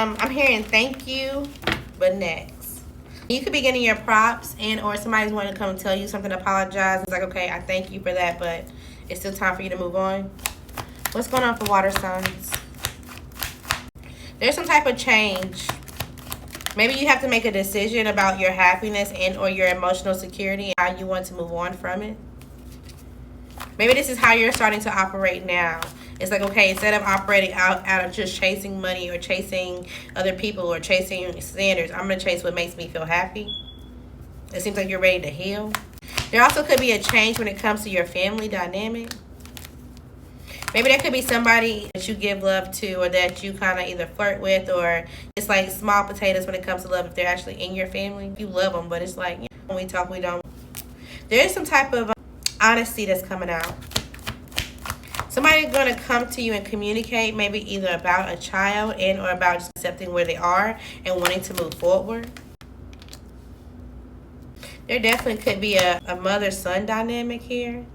I'm hearing thank you, but next. You could be getting your props and or somebody's wanting to come and tell you something, apologize. It's like, okay, I thank you for that, but it's still time for you to move on. What's going on for water signs? There's some type of change. Maybe you have to make a decision about your happiness and or your emotional security and how you want to move on from it. Maybe this is how you're starting to operate now. It's like, okay, instead of operating out of just chasing money or chasing other people or chasing standards, I'm going to chase what makes me feel happy. It seems like you're ready to heal. There also could be a change when it comes to your family dynamic. Maybe there could be somebody that you give love to or that you kind of either flirt with, or it's like small potatoes when it comes to love if they're actually in your family. You love them, but it's like, you know, when we talk, we don't. There is some type of honesty that's coming out. Somebody's going to come to you and communicate maybe either about a child and or about just accepting where they are and wanting to move forward. There definitely could be a mother-son dynamic here.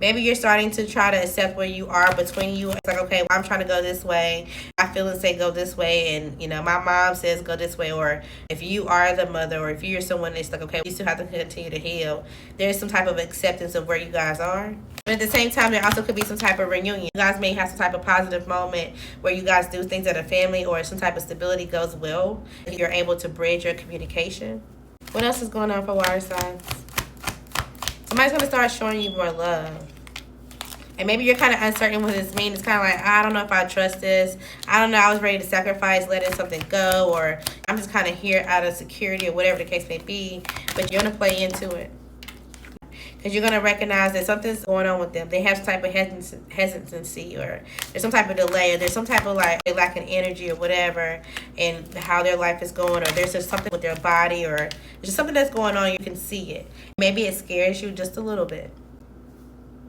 Maybe you're starting to try to accept where you are between you. It's like, okay, I'm trying to go this way. My feelings say go this way. And, you know, my mom says go this way. Or if you are the mother or if you're someone that's like, okay, you still have to continue to heal. There's some type of acceptance of where you guys are. But at the same time, there also could be some type of reunion. You guys may have some type of positive moment where you guys do things as a family or some type of stability goes well. You're able to bridge your communication. What else is going on for water signs? Somebody's going to start showing you more love. And maybe you're kind of uncertain what this means. It's kind of like, I don't know if I trust this. I don't know. I was ready to sacrifice, letting something go. Or I'm just kind of here out of security or whatever the case may be. But you're going to play into it. Because you're going to recognize that something's going on with them. They have some type of hesitancy, or there's some type of delay, or there's some type of like they lacking energy or whatever, and how their life is going, or there's just something with their body, or there's just something that's going on. You can see it. Maybe it scares you just a little bit.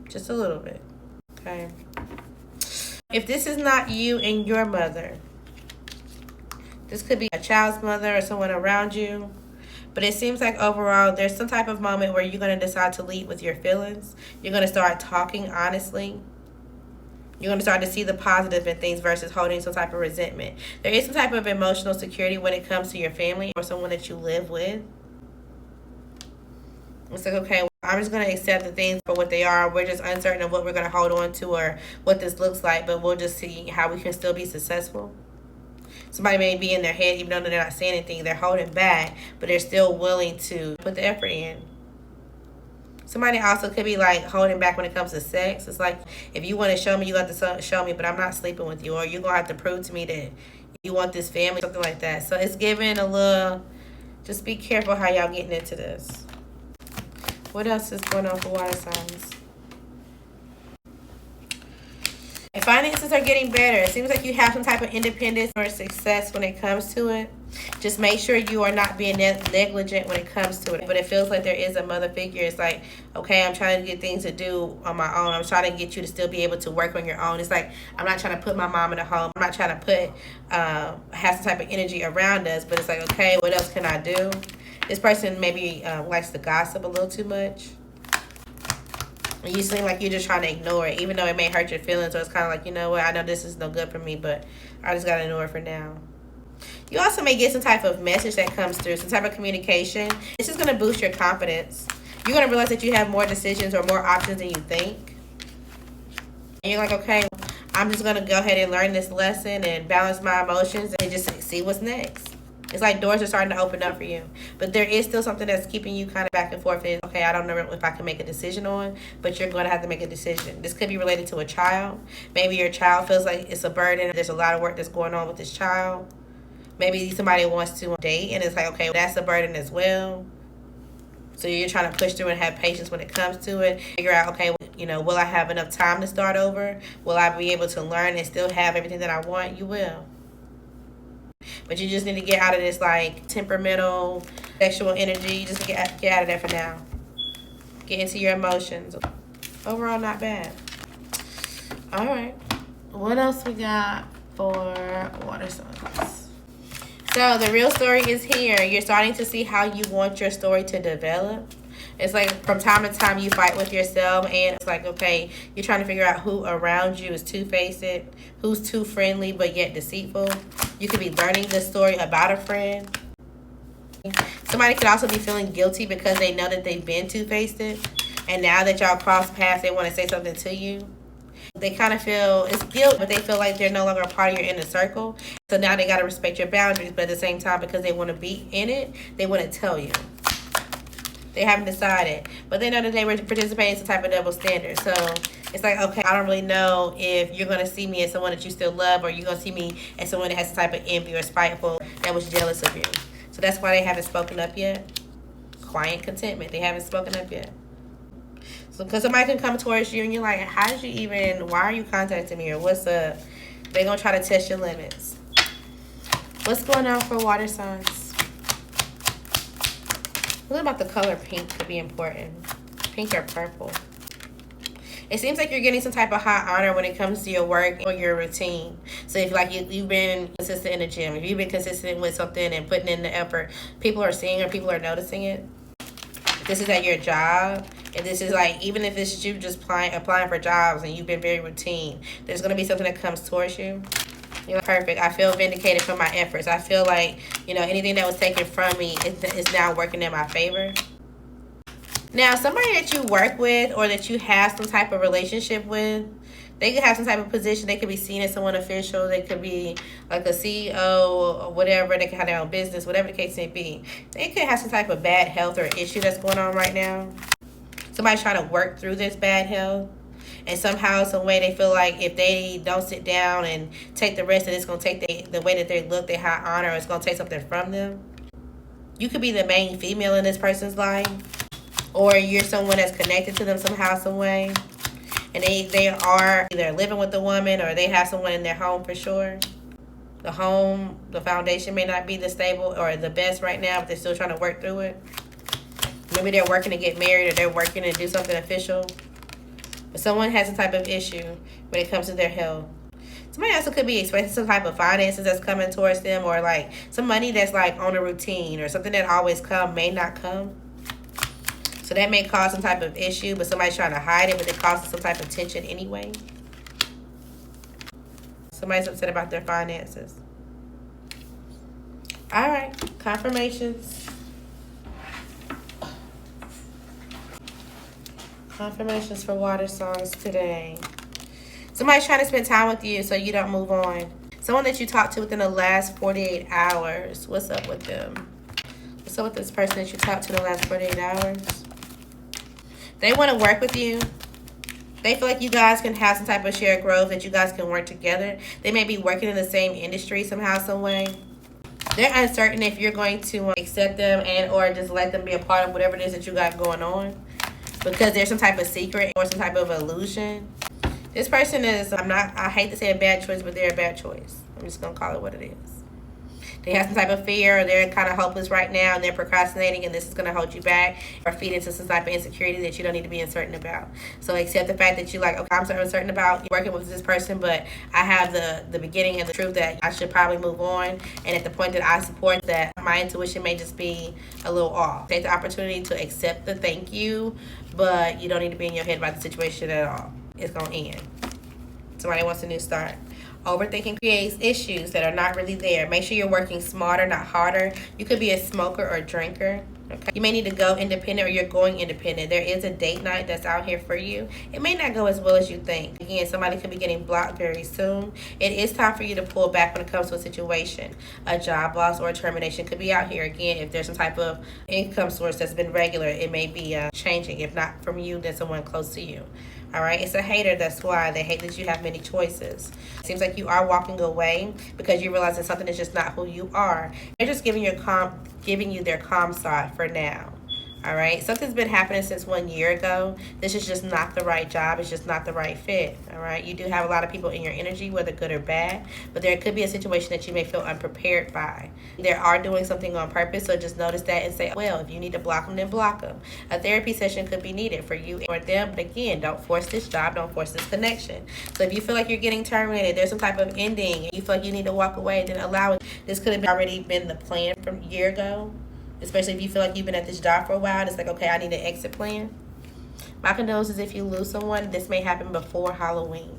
Just a little bit. Okay. If this is not you and your mother, this could be a child's mother or someone around you. But it seems like overall, there's some type of moment where you're going to decide to lead with your feelings. You're going to start talking honestly. You're going to start to see the positive in things versus holding some type of resentment. There is some type of emotional security when it comes to your family or someone that you live with. It's like, okay, I'm just going to accept the things for what they are. We're just uncertain of what we're going to hold on to or what this looks like, but we'll just see how we can still be successful. Somebody may be in their head, even though they're not saying anything, they're holding back, but they're still willing to put the effort in. Somebody also could be like holding back when it comes to sex. It's like, if you want to show me, you got to show me, but I'm not sleeping with you, or you're going to have to prove to me that you want this family, something like that. So it's giving a little, just be careful how y'all getting into this. What else is going on for water signs? And finances are getting better. It seems like you have some type of independence or success when it comes to it. Just make sure you are not being negligent when it comes to it. But it feels like there is a mother figure. It's like, okay, I'm trying to get things to do on my own. I'm trying to get you to still be able to work on your own. It's like, I'm not trying to put my mom in a home. I'm not trying to have some type of energy around us. But it's like, okay, what else can I do? This person maybe likes to gossip a little too much. You seem like you're just trying to ignore it, even though it may hurt your feelings. So it's kind of like, you know what, I know this is no good for me, but I just got to ignore it for now. You also may get some type of message that comes through, some type of communication. This is going to boost your confidence. You're going to realize that you have more decisions or more options than you think. And you're like, okay, I'm just going to go ahead and learn this lesson and balance my emotions and just see what's next. It's like doors are starting to open up for you. But there is still something that's keeping you kind of back and forth. Is, okay, I don't know if I can make a decision on, but you're going to have to make a decision. This could be related to a child. Maybe your child feels like it's a burden. There's a lot of work that's going on with this child. Maybe somebody wants to date, and it's like, okay, that's a burden as well. So you're trying to push through and have patience when it comes to it. Figure out, okay, you know, will I have enough time to start over? Will I be able to learn and still have everything that I want? You will. But you just need to get out of this like temperamental, sexual energy. Just get out of that for now. Get into your emotions. Overall, not bad. All right. What else we got for water signs? So the real story is here. You're starting to see how you want your story to develop. It's like from time to time you fight with yourself, and it's like, okay, you're trying to figure out who around you is two-faced, who's too friendly but yet deceitful. You could be learning this story about a friend. Somebody could also be feeling guilty because they know that they've been two-faced, and now that y'all cross paths, they want to say something to you. They kind of feel it's guilt, but they feel like they're no longer a part of your inner circle. So now they got to respect your boundaries, but at the same time, because they want to be in it, they want to tell you. They haven't decided, but they know that they were participating in some type of double standard. So it's like, okay, I don't really know if you're going to see me as someone that you still love, or you're going to see me as someone that has some type of envy or spiteful that was jealous of you. So that's why they haven't spoken up yet. Quiet contentment. They haven't spoken up yet. So because somebody can come towards you and you're like, how did you even, why are you contacting me, or what's up? They're going to try to test your limits. What's going on for water signs? What about the color pink could be important? Pink or purple. It seems like you're getting some type of high honor when it comes to your work or your routine. So if like you've been consistent in the gym, if you've been consistent with something and putting in the effort, people are seeing or people are noticing it. If this is at your job, and this is like, even if it's you just applying for jobs and you've been very routine, there's going to be something that comes towards you. You're perfect. I feel vindicated for my efforts. I feel like, anything that was taken from me is now working in my favor. Now, somebody that you work with or that you have some type of relationship with, they could have some type of position. They could be seen as someone official. They could be like a CEO or whatever. They could have their own business, whatever the case may be. They could have some type of bad health or issue that's going on right now. Somebody's trying to work through this bad health. And somehow, some way, they feel like if they don't sit down and take the rest, that it's going to take the way that they look, their high honor, it's going to take something from them. You could be the main female in this person's life, or you're someone that's connected to them somehow, some way. And they are either living with a woman or they have someone in their home for sure. The home, the foundation may not be the stable or the best right now, but they're still trying to work through it. Maybe they're working to get married or they're working to do something official. But someone has some type of issue when it comes to their health. Somebody also could be expecting some type of finances that's coming towards them, or like some money that's like on a routine, or something that always come may not come. So that may cause some type of issue, but somebody's trying to hide it, but it causes some type of tension anyway. Somebody's upset about their finances. All right, confirmations. Confirmations for water signs today. Somebody's trying to spend time with you so you don't move on. Someone that you talked to within the last 48 hours. What's up with them? What's up with this person that you talked to in the last 48 hours? They want to work with you. They feel like you guys can have some type of shared growth, that you guys can work together. They may be working in the same industry somehow, some way. They're uncertain if you're going to accept them and or just let them be a part of whatever it is that you got going on, because there's some type of secret or some type of illusion. This person is, I hate to say a bad choice, but they're a bad choice. I'm just going to call it what it is. They have some type of fear, or they're kind of hopeless right now, and they're procrastinating, and this is going to hold you back or feed into some type of insecurity that you don't need to be uncertain about. So accept the fact that you like, okay, I'm so uncertain about working with this person, but I have the beginning and the truth that I should probably move on. And at the point that I support that, my intuition may just be a little off. Take the opportunity to accept the thank you, but you don't need to be in your head about the situation at all. It's going to end. Somebody wants a new start. Overthinking creates issues that are not really there. Make sure you're working smarter, not harder. You could be a smoker or a drinker. Okay. You may need to go independent, or you're going independent. There is a date night that's out here for you. It may not go as well as you think. Again, somebody could be getting blocked very soon. It is time for you to pull back when it comes to a situation. A job loss or a termination could be out here. Again, if there's some type of income source that's been regular, it may be changing. If not from you, then someone close to you. All right, it's a hater. That's why they hate that you have many choices. It seems like you are walking away because you realize that something is just not who you are. They're just giving you their calm side for now. All right, something's been happening since 1 year ago. This is just not the right job. It's just not the right fit. All right, you do have a lot of people in your energy, whether good or bad, but there could be a situation that you may feel unprepared by. They are doing something on purpose, so just notice that and say, well, if you need to block them, then block them. A therapy session could be needed for you or them, but again, don't force this job, don't force this connection. So if you feel like you're getting terminated, there's some type of ending, and you feel like you need to walk away, then allow it. This could have already been the plan from a year ago. especially if you feel like you've been at this job for a while and it's like, okay, I need an exit plan. My condolences if you lose someone. This may happen before Halloween.